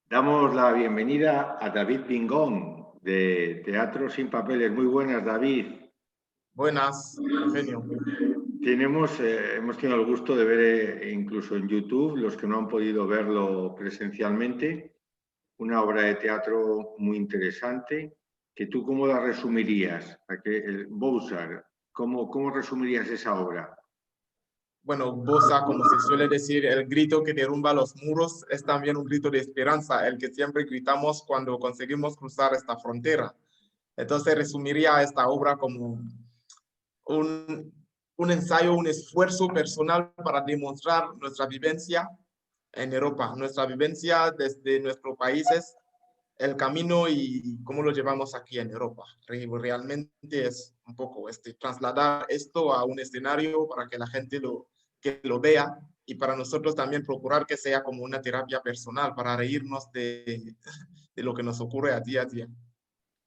Damos la bienvenida a David Pingón, de Teatro Sin Papeles. Muy buenas, David. Buenas, Eugenio. Hemos tenido el gusto de ver incluso en YouTube, los que no han podido verlo presencialmente, una obra de teatro muy interesante. Que ¿tú cómo la resumirías? Boussard, ¿cómo resumirías esa obra? Bueno, Bosa, como se suele decir, el grito que derrumba los muros es también un grito de esperanza, el que siempre gritamos cuando conseguimos cruzar esta frontera. Entonces, resumiría esta obra como un, un ensayo, un esfuerzo personal para demostrar nuestra vivencia en Europa, nuestra vivencia desde nuestros países, el camino y cómo lo llevamos aquí en Europa. Realmente es un poco trasladar esto a un escenario para que la gente que lo vea y para nosotros también procurar que sea como una terapia personal para reírnos de lo que nos ocurre a día a día.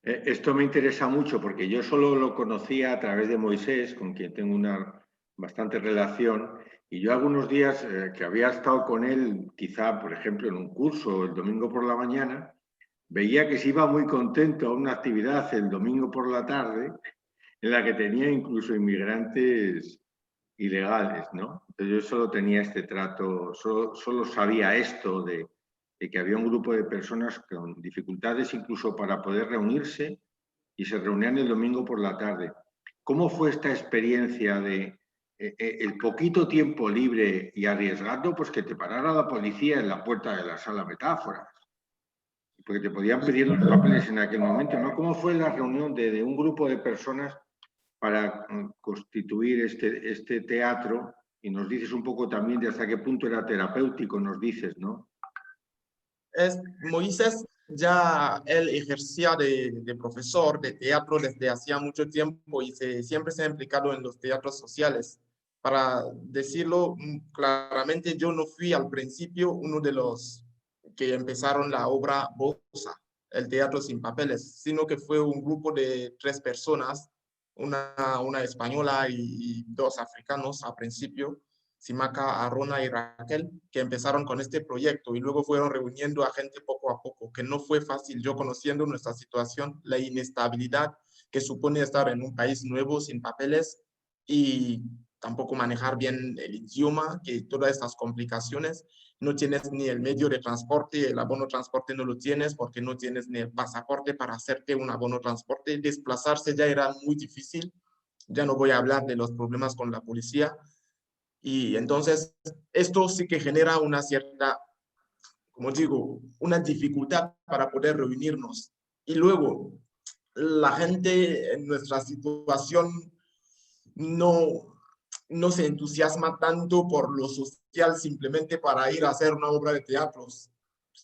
Esto me interesa mucho porque yo solo lo conocía a través de Moisés, con quien tengo una bastante relación, y yo algunos días que había estado con él, quizá, por ejemplo, en un curso el domingo por la mañana, veía que se iba muy contento a una actividad el domingo por la tarde, en la que tenía incluso inmigrantes ilegales, ¿no? Entonces yo solo tenía este trato, solo sabía esto de que había un grupo de personas con dificultades incluso para poder reunirse y se reunían el domingo por la tarde. ¿Cómo fue esta experiencia de el poquito tiempo libre y arriesgando pues que te parara la policía en la puerta de la sala metáfora? Porque te podían pedir los papeles en aquel momento, ¿no? ¿Cómo fue la reunión de un grupo de personas para constituir este teatro? Y nos dices un poco también de hasta qué punto era terapéutico, nos dices, ¿no? Moisés ya él ejercía de profesor de teatro desde hacía mucho tiempo y siempre se ha implicado en los teatros sociales. Para decirlo claramente, yo no fui al principio uno de los que empezaron la obra Bosa, el teatro sin papeles, sino que fue un grupo de 3 personas, una española y 2 africanos al principio, Simaca, Arona y Raquel, que empezaron con este proyecto y luego fueron reuniendo a gente poco a poco, que no fue fácil. Yo conociendo nuestra situación, la inestabilidad que supone estar en un país nuevo, sin papeles y tampoco manejar bien el idioma, que todas estas complicaciones, no tienes ni el medio de transporte, el abono transporte no lo tienes porque no tienes ni el pasaporte para hacerte un abono transporte, desplazarse ya era muy difícil, ya no voy a hablar de los problemas con la policía, y entonces esto sí que genera una cierta, como digo, una dificultad para poder reunirnos. Y luego, la gente en nuestra situación no, no se entusiasma tanto por lo social simplemente para ir a hacer una obra de teatro.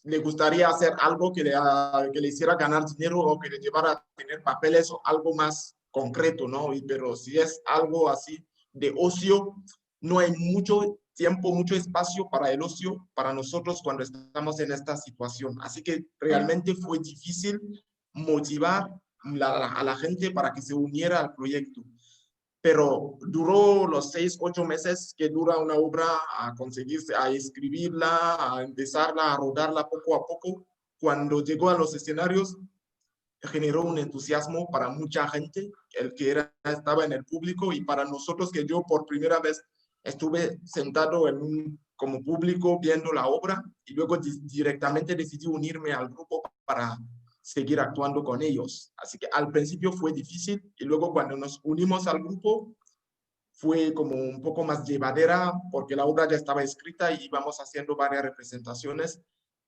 Le gustaría hacer algo que le hiciera ganar dinero o que le llevara a tener papeles o algo más concreto, ¿no? Pero si es algo así de ocio, no hay mucho tiempo, mucho espacio para el ocio para nosotros cuando estamos en esta situación. Así que realmente fue difícil motivar a la gente para que se uniera al proyecto, pero duró los 6, 8 meses que dura una obra a conseguirse, a escribirla, a empezarla, a rodarla poco a poco. Cuando llegó a los escenarios, generó un entusiasmo para mucha gente, el que estaba en el público, y para nosotros que yo por primera vez estuve sentado como público viendo la obra y luego directamente decidí unirme al grupo para seguir actuando con ellos. Así que al principio fue difícil y luego cuando nos unimos al grupo fue como un poco más llevadera porque la obra ya estaba escrita y íbamos haciendo varias representaciones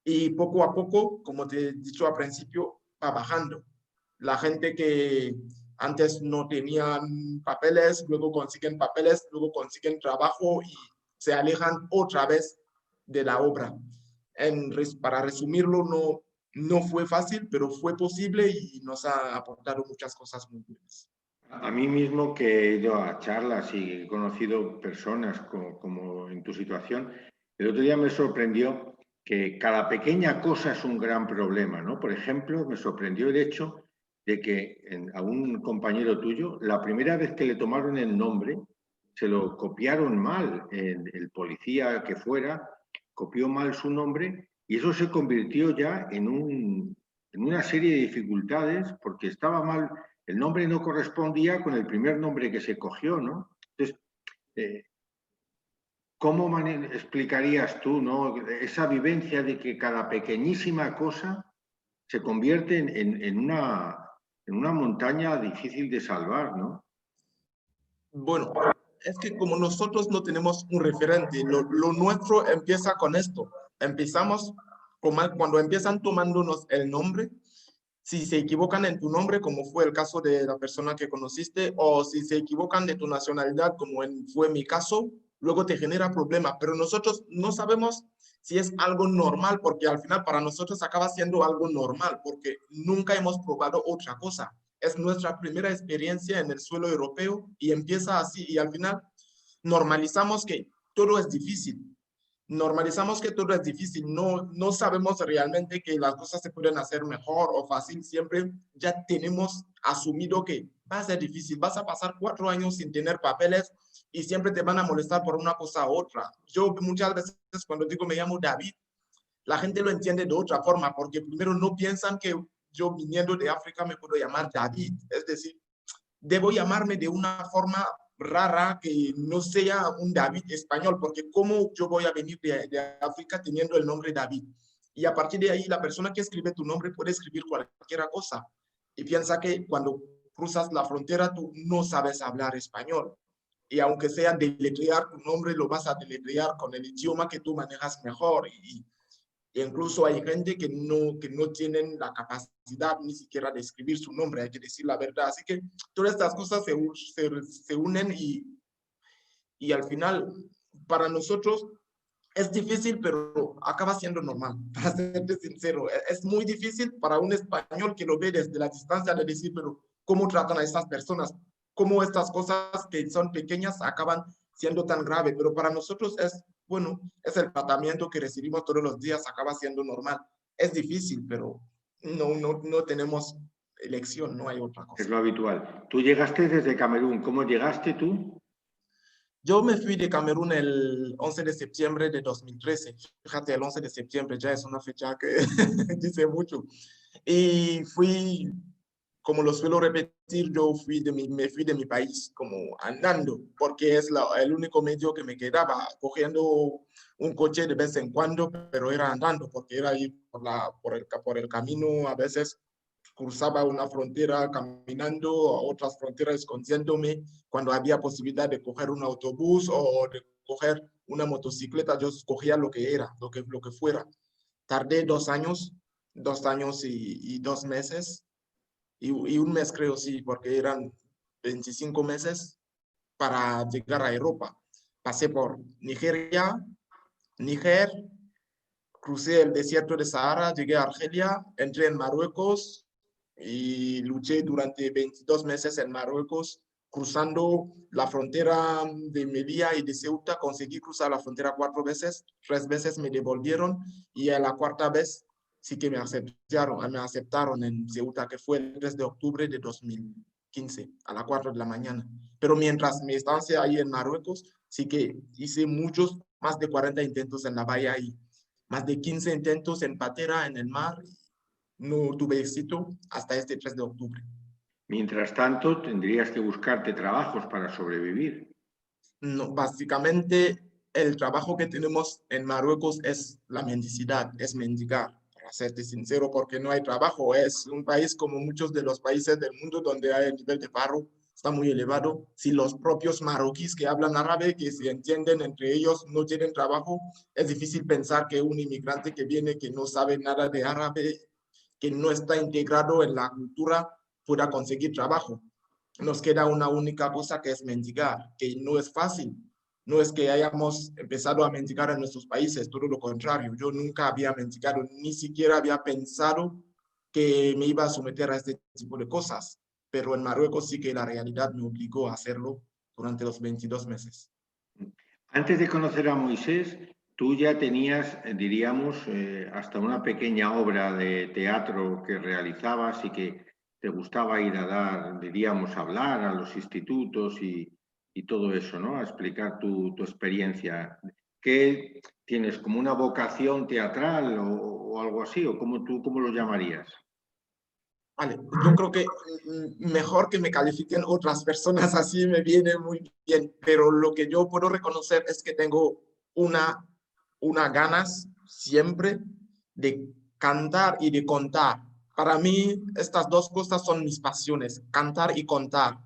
y poco a poco, como te he dicho al principio, va bajando. La gente que antes no tenían papeles, luego consiguen papeles, luego consiguen trabajo y se alejan otra vez de la obra. Para resumirlo, no fue fácil, pero fue posible y nos ha aportado muchas cosas muy buenas. A mí mismo que he ido a charlas y he conocido personas como en tu situación, el otro día me sorprendió que cada pequeña cosa es un gran problema, ¿no? Por ejemplo, me sorprendió el hecho de que a un compañero tuyo, la primera vez que le tomaron el nombre, se lo copiaron mal. El policía que fuera copió mal su nombre y eso se convirtió ya en una serie de dificultades porque estaba mal, el nombre no correspondía con el primer nombre que se cogió, ¿no? Entonces, ¿cómo explicarías tú, ¿no?, esa vivencia de que cada pequeñísima cosa se convierte en una montaña difícil de salvar, ¿no? Bueno, es que como nosotros no tenemos un referente, lo nuestro empieza con esto. Empezamos cuando empiezan tomándonos el nombre. Si se equivocan en tu nombre, como fue el caso de la persona que conociste, o si se equivocan de tu nacionalidad, como fue mi caso, luego te genera problemas. Pero nosotros no sabemos si es algo normal, porque al final para nosotros acaba siendo algo normal, porque nunca hemos probado otra cosa. Es nuestra primera experiencia en el suelo europeo y empieza así, y al final normalizamos que todo es difícil. Normalizamos que todo es difícil, no sabemos realmente que las cosas se pueden hacer mejor o fácil, siempre ya tenemos asumido que va a ser difícil, vas a pasar 4 años sin tener papeles y siempre te van a molestar por una cosa u otra. Yo muchas veces cuando digo me llamo David, la gente lo entiende de otra forma, porque primero no piensan que yo viniendo de África me puedo llamar David, es decir, debo llamarme de una forma rara que no sea un David español, porque ¿cómo yo voy a venir de África teniendo el nombre David? Y a partir de ahí, la persona que escribe tu nombre puede escribir cualquier cosa y piensa que cuando cruzas la frontera tú no sabes hablar español. Y aunque sea deletrear tu nombre, lo vas a deletrear con el idioma que tú manejas mejor. Y incluso hay gente que no tienen la capacidad ni siquiera de escribir su nombre, hay que decir la verdad. Así que todas estas cosas se unen y al final para nosotros es difícil, pero acaba siendo normal, para serte sincero. Es muy difícil para un español que lo ve desde la distancia de decir, pero ¿cómo tratan a estas personas? ¿Cómo estas cosas que son pequeñas acaban siendo tan graves? Pero para nosotros es, bueno, es el tratamiento que recibimos todos los días, acaba siendo normal. Es difícil, pero no tenemos elección, no hay otra Es cosa. lo habitual. Tú llegaste desde Camerún. ¿Cómo llegaste tú? Yo me fui de Camerún el 11 de septiembre de 2013. Fíjate, el 11 de septiembre ya es una fecha que dice mucho. Y fui, como lo suelo repetir, me fui de mi país como andando, porque es el único medio que me quedaba, cogiendo un coche de vez en cuando, pero era andando, porque era ir por el camino, a veces cruzaba una frontera caminando, a otras fronteras escondiéndome. Cuando había posibilidad de coger un autobús o de coger una motocicleta, yo escogía lo que era, lo que fuera. Tardé 2 años, 2 años y 2 meses, y un mes creo, sí, porque eran 25 meses para llegar a Europa. Pasé por Nigeria, Níger, crucé el desierto de Sahara, llegué a Argelia, entré en Marruecos y luché durante 22 meses en Marruecos, cruzando la frontera de Melilla y de Ceuta. Conseguí cruzar la frontera 4 veces, 3 veces me devolvieron y a la cuarta vez sí que me aceptaron en Ceuta, que fue el 3 de octubre de 2015 a las 4 de la mañana. Pero mientras mi estancia ahí en Marruecos, sí que hice muchos, más de 40 intentos en la bahía y más de 15 intentos en patera en el mar. No tuve éxito hasta este 3 de octubre. Mientras tanto, tendrías que buscarte trabajos para sobrevivir. No, básicamente, el trabajo que tenemos en Marruecos es la mendicidad, es mendigar, para serte sincero, porque no hay trabajo. Es un país como muchos de los países del mundo donde hay el nivel de paro está muy elevado. Si los propios marroquíes que hablan árabe, que se entienden entre ellos, no tienen trabajo, es difícil pensar que un inmigrante que viene, que no sabe nada de árabe, que no está integrado en la cultura, pueda conseguir trabajo. Nos queda una única cosa que es mendigar, que no es fácil. No es que hayamos empezado a mendigar en nuestros países, todo lo contrario. Yo nunca había mendigado, ni siquiera había pensado que me iba a someter a este tipo de cosas. Pero en Marruecos sí que la realidad me obligó a hacerlo durante los 22 meses. Antes de conocer a Moisés, tú ya tenías, diríamos, hasta una pequeña obra de teatro que realizabas y que te gustaba ir a dar, diríamos, a hablar a los institutos y todo eso, ¿no? A explicar tu experiencia. tienes como una vocación teatral o algo así, o cómo lo llamarías? Vale, yo creo que mejor que me califiquen otras personas así me viene muy bien, pero lo que yo puedo reconocer es que tengo una ganas siempre de cantar y de contar. Para mí, estas dos cosas son mis pasiones, cantar y contar.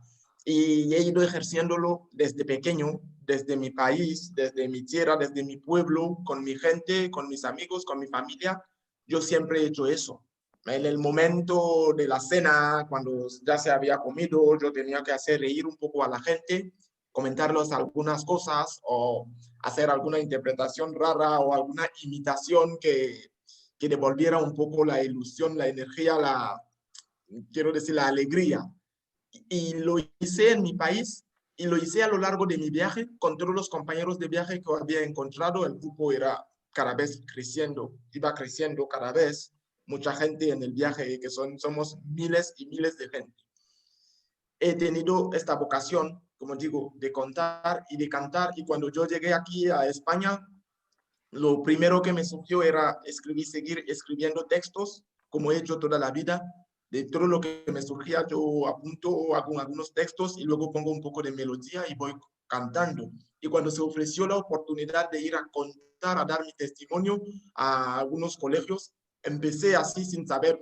Y he ido ejerciéndolo desde pequeño, desde mi país, desde mi tierra, desde mi pueblo, con mi gente, con mis amigos, con mi familia. Yo siempre he hecho eso. En el momento de la cena, cuando ya se había comido, yo tenía que hacer reír un poco a la gente, comentarles algunas cosas o hacer alguna interpretación rara o alguna imitación que devolviera un poco la ilusión, la energía, quiero decir, la alegría. Y lo hice en mi país y lo hice a lo largo de mi viaje con todos los compañeros de viaje que había encontrado. El grupo era cada vez creciendo, iba creciendo cada vez. Mucha gente en el viaje, que somos miles y miles de gente. He tenido esta vocación, como digo, de contar y de cantar. Y cuando yo llegué aquí a España, lo primero que me surgió era seguir escribiendo textos, como he hecho toda la vida. De todo lo que me surgía, yo apunto, hago algunos textos y luego pongo un poco de melodía y voy cantando. Y cuando se ofreció la oportunidad de ir a contar, a dar mi testimonio a algunos colegios, empecé así sin saber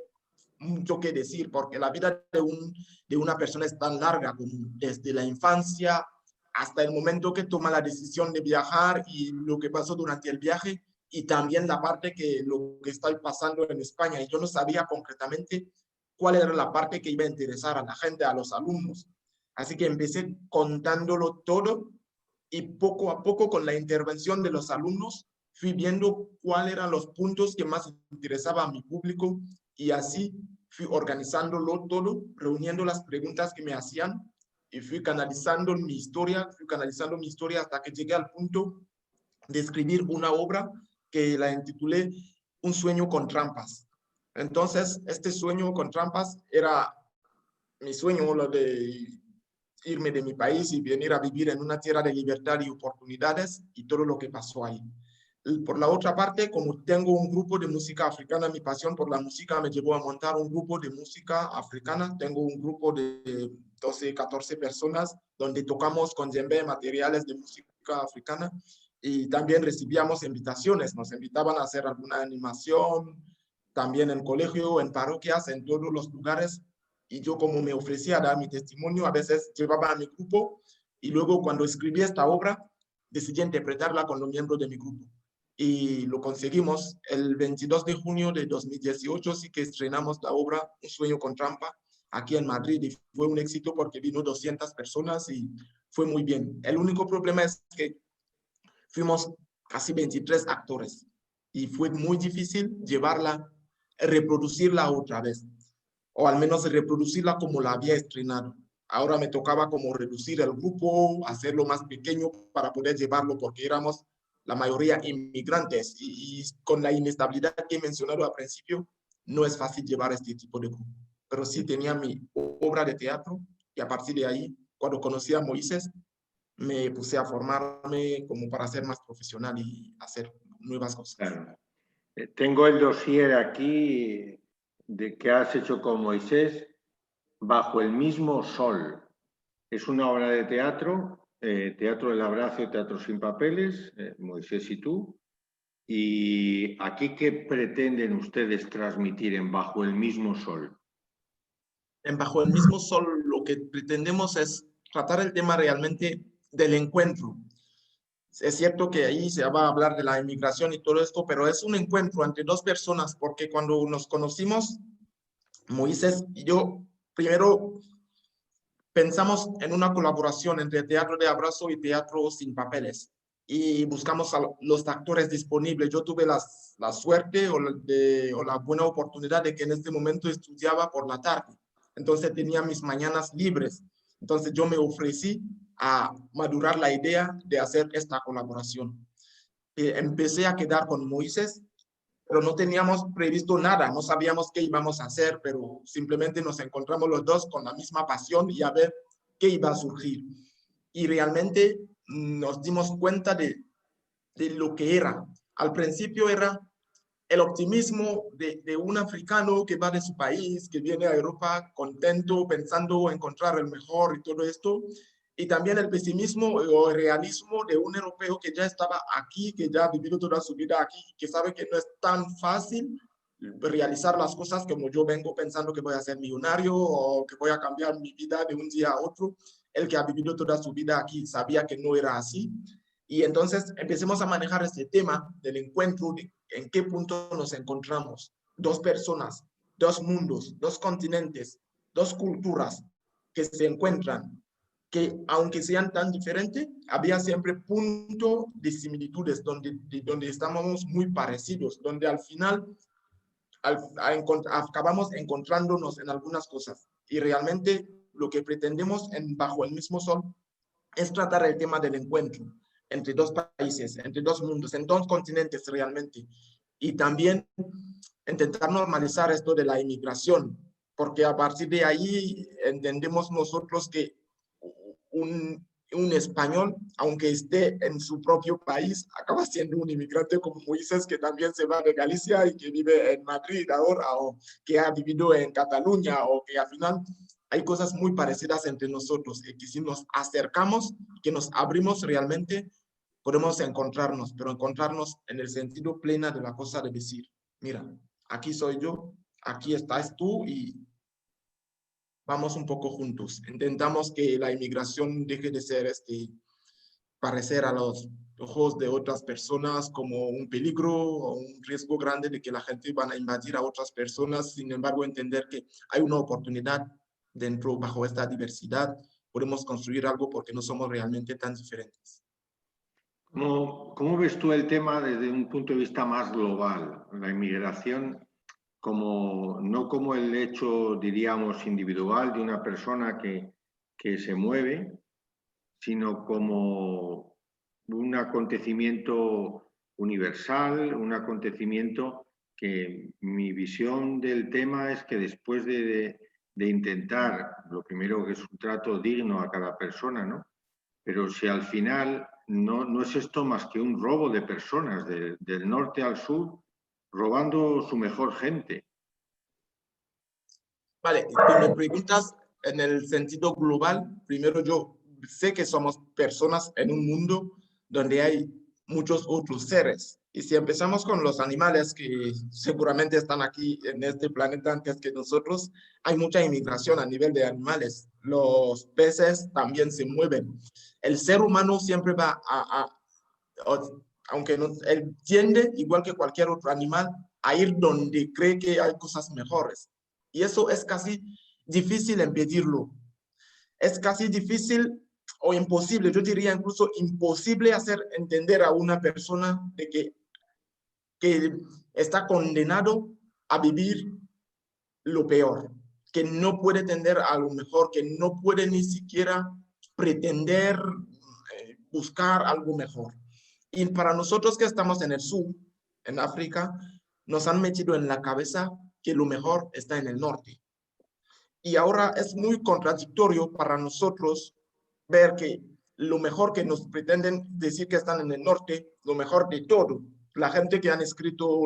mucho que decir, porque la vida de una persona es tan larga, como desde la infancia hasta el momento que toma la decisión de viajar y lo que pasó durante el viaje y también la parte que lo que está pasando en España. Y yo no sabía concretamente cuál era la parte que iba a interesar a la gente, a los alumnos. Así que empecé contándolo todo y poco a poco con la intervención de los alumnos fui viendo cuáles eran los puntos que más interesaban a mi público y así fui organizándolo todo, reuniendo las preguntas que me hacían y fui canalizando mi historia hasta que llegué al punto de escribir una obra que la intitulé Un sueño con trampas. Entonces, este sueño con trampas era mi sueño, lo de irme de mi país y venir a vivir en una tierra de libertad y oportunidades y todo lo que pasó ahí. Por la otra parte, como tengo un grupo de música africana, mi pasión por la música me llevó a montar un grupo de música africana. Tengo un grupo de 12, 14 personas donde tocamos con djembe materiales de música africana y también recibíamos invitaciones. Nos invitaban a hacer alguna animación, también en colegio, en parroquias, en todos los lugares. Y yo, como me ofrecía a dar mi testimonio, a veces llevaba a mi grupo y luego cuando escribí esta obra, decidí interpretarla con los miembros de mi grupo y lo conseguimos. El 22 de junio de 2018 sí que estrenamos la obra Un sueño con trampa aquí en Madrid y fue un éxito porque vino 200 personas y fue muy bien. El único problema es que fuimos casi 23 actores y fue muy difícil llevarla, reproducirla otra vez, o al menos reproducirla como la había estrenado. Ahora me tocaba como reducir el grupo, hacerlo más pequeño para poder llevarlo porque éramos la mayoría inmigrantes y con la inestabilidad que he mencionado al principio, no es fácil llevar este tipo de grupo. Pero sí tenía mi obra de teatro y a partir de ahí, cuando conocí a Moisés, me puse a formarme como para ser más profesional y hacer nuevas cosas. Claro. Tengo el dossier aquí de que has hecho con Moisés, Bajo el mismo sol. Es una obra de teatro, Teatro del Abrazo, Teatro sin Papeles, Moisés y tú. ¿Y aquí qué pretenden ustedes transmitir en Bajo el mismo sol? En Bajo el mismo sol lo que pretendemos es tratar el tema realmente del encuentro. Es cierto que ahí se va a hablar de la inmigración y todo esto, pero es un encuentro entre dos personas, porque cuando nos conocimos, Moisés y yo, primero pensamos en una colaboración entre Teatro de Abrazo y Teatro sin Papeles y buscamos a los actores disponibles. Yo tuve la suerte o la buena oportunidad de que en este momento estudiaba por la tarde, entonces tenía mis mañanas libres. Entonces yo me ofrecí a madurar la idea de hacer esta colaboración. Empecé a quedar con Moisés, pero no teníamos previsto nada, no sabíamos qué íbamos a hacer, pero simplemente nos encontramos los dos con la misma pasión y a ver qué iba a surgir. Y realmente nos dimos cuenta de lo que era Al principio era el optimismo de un africano que va de su país, que viene a Europa contento, pensando encontrar el mejor y todo esto, y también el pesimismo o el realismo de un europeo que ya estaba aquí, que ya ha vivido toda su vida aquí, que sabe que no es tan fácil realizar las cosas como yo vengo pensando que voy a ser millonario o que voy a cambiar mi vida de un día a otro. El que ha vivido toda su vida aquí sabía que no era así. Y entonces empecemos a manejar este tema del encuentro, de en qué punto nos encontramos. Dos personas, dos mundos, dos continentes, dos culturas que se encuentran, que aunque sean tan diferentes, había siempre punto de similitudes donde estábamos muy parecidos, donde al final acabamos encontrándonos en algunas cosas. Y realmente lo que pretendemos bajo el mismo sol es tratar el tema del encuentro entre dos países, entre dos mundos, en dos continentes realmente. Y también intentar normalizar esto de la inmigración, porque a partir de ahí entendemos nosotros que un español, aunque esté en su propio país, acaba siendo un inmigrante como Moisés, que también se va de Galicia y que vive en Madrid ahora, o que ha vivido en Cataluña, o que al final hay cosas muy parecidas entre nosotros, y que si nos acercamos, que nos abrimos realmente, podemos encontrarnos, pero encontrarnos en el sentido pleno de la cosa de decir, mira, aquí soy yo, aquí estás tú y vamos un poco juntos. Intentamos que la inmigración deje de ser parecer a los ojos de otras personas como un peligro o un riesgo grande de que la gente van a invadir a otras personas. Sin embargo, entender que hay una oportunidad dentro, bajo esta diversidad, podemos construir algo porque no somos realmente tan diferentes. ¿Cómo ves tú el tema desde un punto de vista más global? La inmigración no como el hecho, diríamos, individual de una persona que se mueve, sino como un acontecimiento universal, un acontecimiento que mi visión del tema es que después de intentar, lo primero que es un trato digno a cada persona, ¿no? Pero si al final no es esto más que un robo de personas del norte al sur, robando su mejor gente. Vale, tú me preguntas en el sentido global. Primero, yo sé que somos personas en un mundo donde hay muchos otros seres. Y si empezamos con los animales que seguramente están aquí en este planeta antes que nosotros, hay mucha inmigración a nivel de animales. Los peces también se mueven. El ser humano siempre va aunque no, él tiende, igual que cualquier otro animal, a ir donde cree que hay cosas mejores. Y eso es casi difícil impedirlo. Es casi difícil o imposible, yo diría incluso imposible hacer entender a una persona de que está condenado a vivir lo peor, que no puede tender a lo mejor, que no puede ni siquiera pretender buscar algo mejor. Y para nosotros que estamos en el sur, en África, nos han metido en la cabeza que lo mejor está en el norte. Y ahora es muy contradictorio para nosotros ver que lo mejor que nos pretenden decir que están en el norte, lo mejor de todo, la gente que han escrito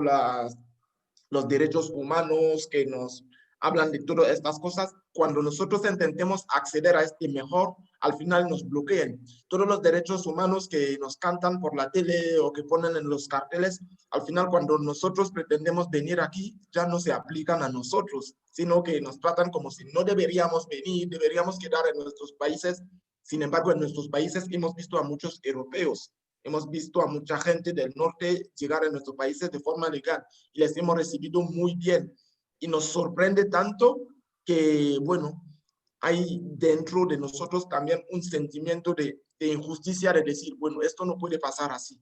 los derechos humanos, que nos hablan de todas estas cosas, cuando nosotros intentemos acceder a este mejor, al final nos bloquean. Todos los derechos humanos que nos cantan por la tele o que ponen en los carteles, al final cuando nosotros pretendemos venir aquí, ya no se aplican a nosotros, sino que nos tratan como si no deberíamos venir, deberíamos quedar en nuestros países. Sin embargo, en nuestros países hemos visto a muchos europeos, hemos visto a mucha gente del norte llegar a nuestros países de forma legal y les hemos recibido muy bien. Y nos sorprende tanto que, bueno, hay dentro de nosotros también un sentimiento de injusticia, de decir, bueno, esto no puede pasar así.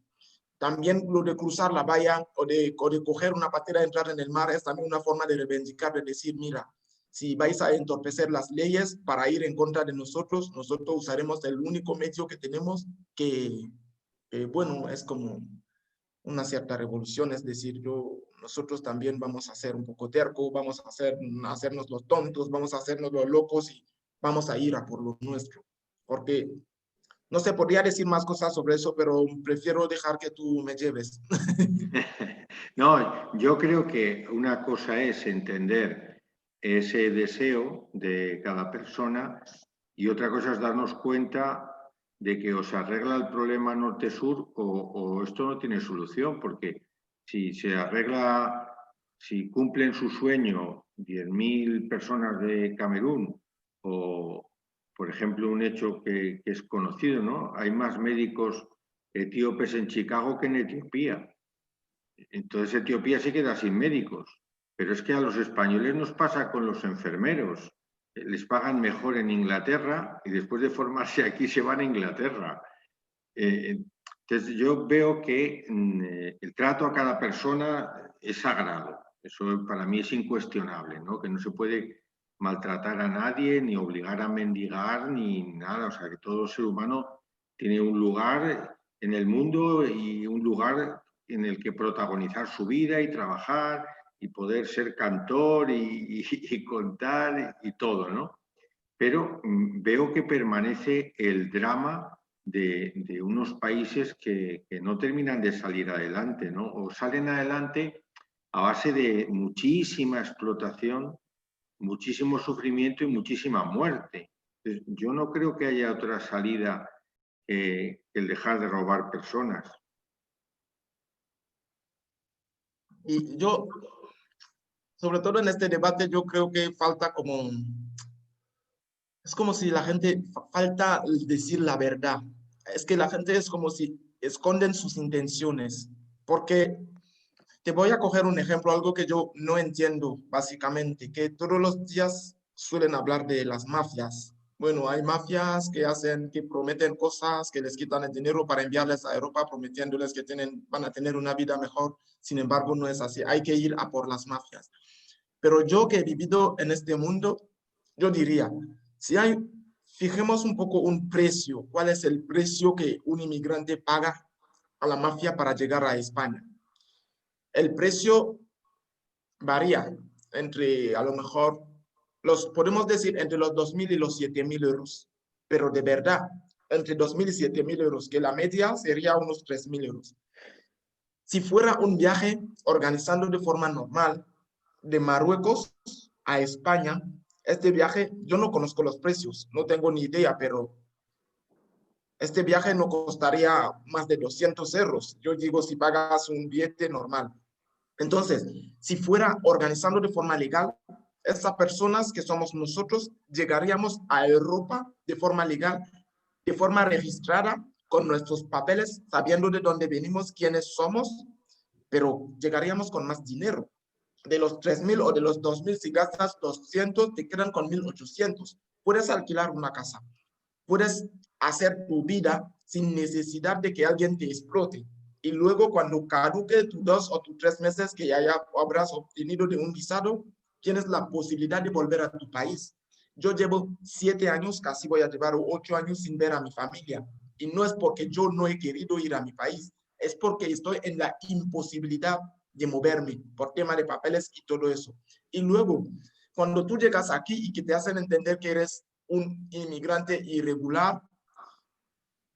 También lo de cruzar la valla o de coger una patera y entrar en el mar es también una forma de reivindicar, de decir, mira, si vais a entorpecer las leyes para ir en contra de nosotros, nosotros usaremos el único medio que tenemos que bueno, es como una cierta revolución, es decir, nosotros también vamos a ser un poco tercos, vamos a hacernos los tontos, vamos a hacernos los locos y vamos a ir a por lo nuestro. Porque No sé, podría decir más cosas sobre eso, pero prefiero dejar que tú me lleves. No, yo creo que una cosa es entender ese deseo de cada persona y otra cosa es darnos cuenta de que o se arregla el problema norte-sur o esto no tiene solución, porque si se arregla, si cumplen su sueño 10.000 personas de Camerún o, por ejemplo, un hecho que es conocido, ¿no? Hay más médicos etíopes en Chicago que en Etiopía. Entonces Etiopía se queda sin médicos. Pero es que a los españoles nos pasa con los enfermeros. Les pagan mejor en Inglaterra y después de formarse aquí se van a Inglaterra. Entonces yo veo que el trato a cada persona es sagrado. Eso para mí es incuestionable, ¿no? Que no se puede maltratar a nadie, ni obligar a mendigar, ni nada. O sea, que todo ser humano tiene un lugar en el mundo y un lugar en el que protagonizar su vida y trabajar y poder ser cantor y contar y todo, ¿no? Pero veo que permanece el drama de unos países que no terminan de salir adelante, ¿no? O salen adelante a base de muchísima explotación, muchísimo sufrimiento y muchísima muerte. Entonces, yo no creo que haya otra salida que el dejar de robar personas. Y yo, sobre todo en este debate, yo creo que falta como, es como si la gente falta decir la verdad. Es que la gente es como si esconden sus intenciones, porque te voy a coger un ejemplo, algo que yo no entiendo básicamente, que todos los días suelen hablar de las mafias. Bueno, hay mafias que hacen, que prometen cosas, que les quitan el dinero para enviarles a Europa, prometiéndoles que van a tener una vida mejor. Sin embargo, no es así. Hay que ir a por las mafias. Pero yo que he vivido en este mundo, yo diría, si hay, fijemos un poco un precio, ¿cuál es el precio que un inmigrante paga a la mafia para llegar a España? El precio varía entre, a lo mejor, podemos decir entre los 2.000 y los 7.000 euros, pero de verdad, entre 2.000 y 7.000 euros, que la media sería unos 3.000 euros. Si fuera un viaje organizando de forma normal de Marruecos a España, este viaje, yo no conozco los precios, no tengo ni idea, pero este viaje no costaría más de 200 euros. Yo digo, si pagas un billete normal. Entonces, si fuera organizando de forma legal, esas personas que somos nosotros llegaríamos a Europa de forma legal, de forma registrada, con nuestros papeles, sabiendo de dónde venimos, quiénes somos, pero llegaríamos con más dinero. De los 3.000 o de los 2.000, si gastas 200, te quedan con 1.800. Puedes alquilar una casa, puedes hacer tu vida sin necesidad de que alguien te explote. Y luego cuando caduque tus 2 o tus 3 meses que ya habrás obtenido de un visado, tienes la posibilidad de volver a tu país. Yo llevo 7 años, casi voy a llevar 8 años sin ver a mi familia. Y no es porque yo no he querido ir a mi país, es porque estoy en la imposibilidad de moverme por tema de papeles y todo eso. Y luego, cuando tú llegas aquí y que te hacen entender que eres un inmigrante irregular,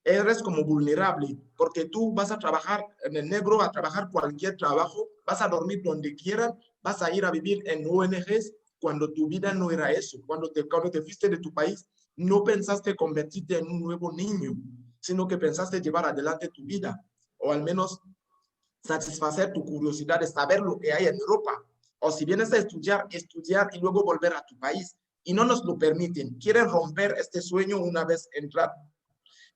eres como vulnerable, porque tú vas a trabajar en el negro, a trabajar cualquier trabajo, vas a dormir donde quieras, vas a ir a vivir en ONGs, cuando tu vida no era eso. Cuando te fuiste de tu país, no pensaste convertirte en un nuevo niño, sino que pensaste llevar adelante tu vida, o al menos satisfacer tu curiosidad de saber lo que hay en Europa. O si vienes a estudiar, estudiar y luego volver a tu país. Y no nos lo permiten. Quieren romper este sueño una vez entrar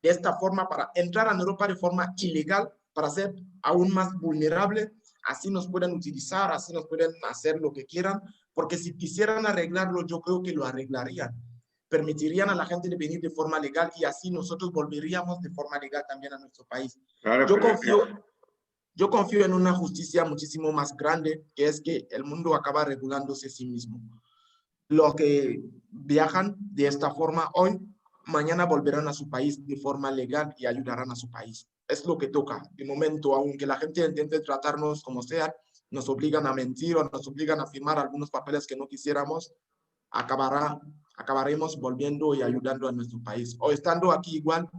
de esta forma para entrar a Europa de forma ilegal, para ser aún más vulnerable. Así nos pueden utilizar, así nos pueden hacer lo que quieran, porque si quisieran arreglarlo, yo creo que lo arreglarían. Permitirían a la gente de venir de forma legal y así nosotros volveríamos de forma legal también a nuestro país. Claro, Yo pero confío, yo confío en una justicia muchísimo más grande, que es que el mundo acaba regulándose a sí mismo. Los que viajan de esta forma hoy, mañana volverán a su país de forma legal y ayudarán a su país. Es lo que toca. De momento, aunque la gente intente tratarnos como sea, nos obligan a mentir o nos obligan a firmar algunos papeles que no quisiéramos, acabaremos volviendo y ayudando a nuestro país. O estando aquí igual,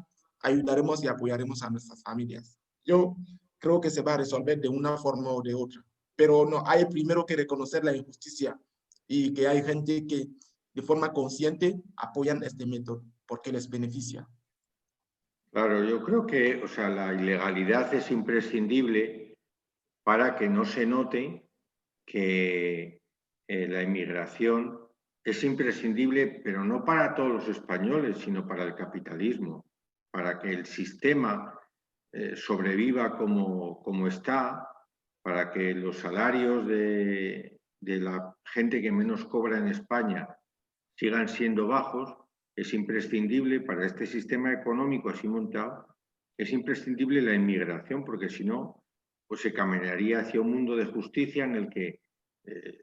ayudaremos y apoyaremos a nuestras familias. Yo creo que se va a resolver de una forma o de otra, pero no, hay primero que reconocer la injusticia y que hay gente que de forma consciente apoyan este método porque les beneficia. Claro, yo creo que, o sea, la ilegalidad es imprescindible para que no se note que la inmigración es imprescindible, pero no para todos los españoles, sino para el capitalismo, para que el sistema sobreviva como está, para que los salarios de la gente que menos cobra en España sigan siendo bajos. Es imprescindible para este sistema económico así montado, es imprescindible la inmigración, porque si no, pues se caminaría hacia un mundo de justicia en el que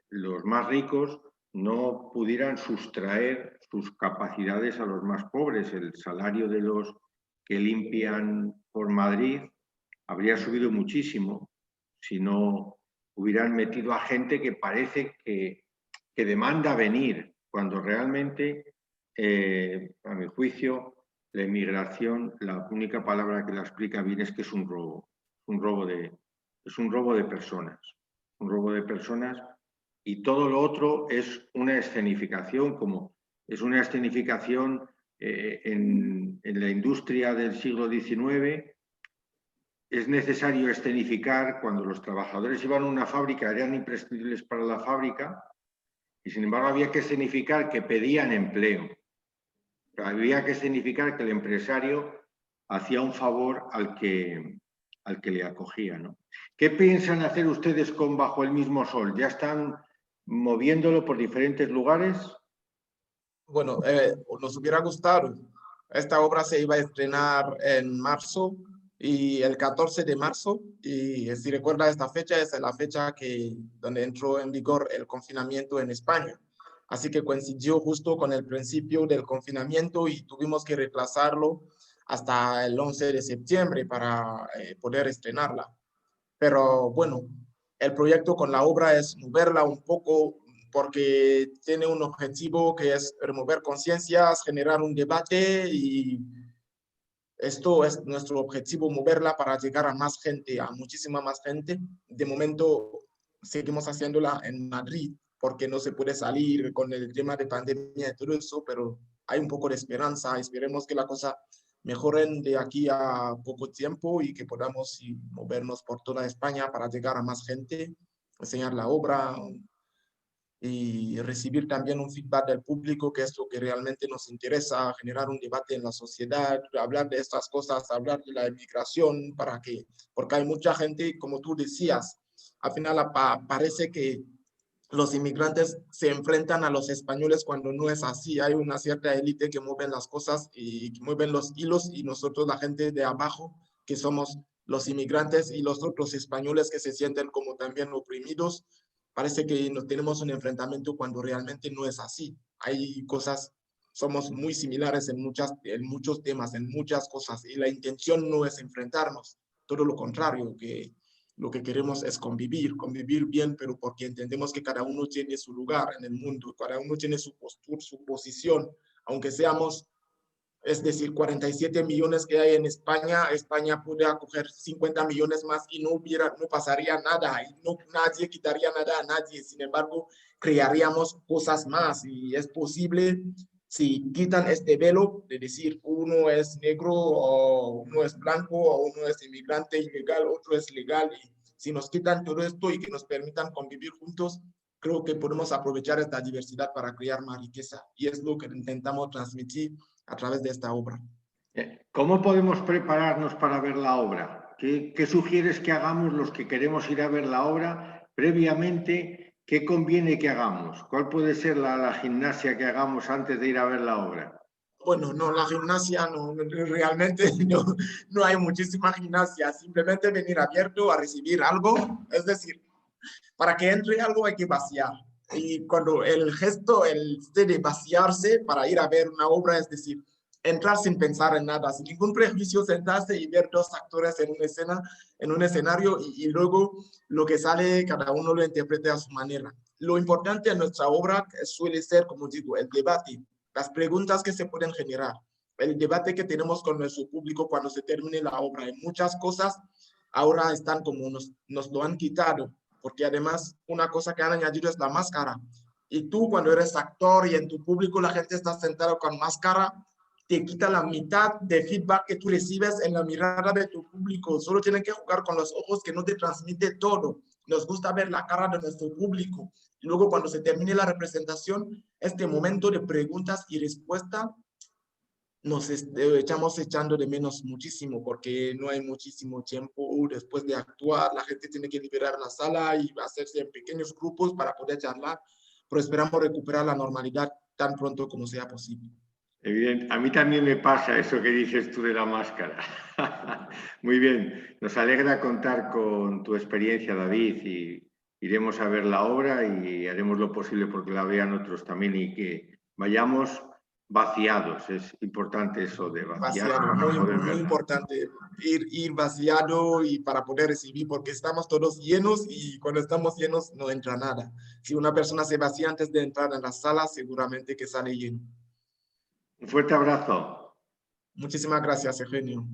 los más ricos no pudieran sustraer sus capacidades a los más pobres. El salario de los que limpian por Madrid habría subido muchísimo si no hubieran metido a gente que parece que demanda venir, cuando realmente, a mi juicio, la inmigración, la única palabra que la explica bien es que es un robo, es un robo de personas, un robo de personas, y todo lo otro es una escenificación, como es una escenificación en la industria del siglo XIX. Es necesario escenificar cuando los trabajadores iban a una fábrica, eran imprescindibles para la fábrica, y sin embargo había que escenificar que pedían empleo. Había que significar que el empresario hacía un favor al que le acogía, ¿no? ¿Qué piensan hacer ustedes con Bajo el mismo sol? ¿Ya están moviéndolo por diferentes lugares? Bueno, nos hubiera gustado. Esta obra se iba a estrenar en marzo y el 14 de marzo, y si recuerda esta fecha, es la fecha donde entró en vigor el confinamiento en España. Así que coincidió justo con el principio del confinamiento y tuvimos que retrasarlo hasta el 11 de septiembre para poder estrenarla. Pero bueno, el proyecto con la obra es moverla un poco porque tiene un objetivo que es remover conciencias, generar un debate, y esto es nuestro objetivo, moverla para llegar a más gente, a muchísima más gente. De momento seguimos haciéndola en Madrid porque no se puede salir con el tema de pandemia y todo eso, pero hay un poco de esperanza. Esperemos que la cosa mejoren de aquí a poco tiempo y que podamos movernos por toda España para llegar a más gente, enseñar la obra y recibir también un feedback del público, que es lo que realmente nos interesa, generar un debate en la sociedad, hablar de estas cosas, hablar de la inmigración, porque hay mucha gente, como tú decías, al final parece que los inmigrantes se enfrentan a los españoles cuando no es así. Hay una cierta élite que mueve las cosas y que mueven los hilos, y nosotros, la gente de abajo, que somos los inmigrantes, y los otros españoles que se sienten como también oprimidos, parece que nos tenemos un enfrentamiento cuando realmente no es así. Hay cosas, somos muy similares en muchos temas, en muchas cosas, y la intención no es enfrentarnos, todo lo contrario, que lo que queremos es convivir bien, pero porque entendemos que cada uno tiene su lugar en el mundo, cada uno tiene su postura, su posición, aunque seamos, es decir, 47 millones que hay en España, España puede acoger 50 millones más y no pasaría nada, y nadie quitaría nada a nadie. Sin embargo, crearíamos cosas más, y es posible si quitan este velo de decir uno es negro o uno es blanco o uno es inmigrante ilegal, otro es legal, y si nos quitan todo esto y que nos permitan convivir juntos, creo que podemos aprovechar esta diversidad para crear más riqueza, y es lo que intentamos transmitir a través de esta obra. ¿Cómo podemos prepararnos para ver la obra? ¿Qué sugieres que hagamos los que queremos ir a ver la obra previamente? ¿Qué conviene que hagamos? ¿Cuál puede ser la gimnasia que hagamos antes de ir a ver la obra? Bueno, no, la gimnasia no, realmente no hay muchísima gimnasia, simplemente venir abierto a recibir algo, es decir, para que entre algo hay que vaciar. Y cuando el gesto, el de vaciarse para ir a ver una obra, es decir, entrar sin pensar en nada, sin ningún prejuicio, sentarse y ver dos actores en una escena, en un escenario, y luego lo que sale, cada uno lo interprete a su manera. Lo importante en nuestra obra suele ser, como digo, el debate, las preguntas que se pueden generar. el debate que tenemos con nuestro público cuando se termine la obra. En muchas cosas ahora están como nos lo han quitado, porque además una cosa que han añadido es la máscara. Y tú cuando eres actor y en tu público la gente está sentada con máscara, te quita la mitad de feedback que tú recibes en la mirada de tu público. Solo tienen que jugar con los ojos que no te transmite todo. Nos gusta ver la cara de nuestro público. Y luego cuando se termine la representación, este momento de preguntas y respuestas, nos estamos echando de menos muchísimo porque no hay muchísimo tiempo después de actuar. La gente tiene que liberar la sala y hacerse en pequeños grupos para poder charlar, pero esperamos recuperar la normalidad tan pronto como sea posible. Evidente. A mí también me pasa eso que dices tú de la máscara. Muy bien, nos alegra contar con tu experiencia, David, y iremos a ver la obra y haremos lo posible porque la vean otros también y que vayamos vaciados. Es importante eso de vaciar Vaciado, para poder muy verla. importante ir vaciado y para poder recibir, porque estamos todos llenos y cuando estamos llenos no entra nada. Si una persona se vacía antes de entrar en la sala, seguramente que sale lleno. Un fuerte abrazo. Muchísimas gracias, Eugenio.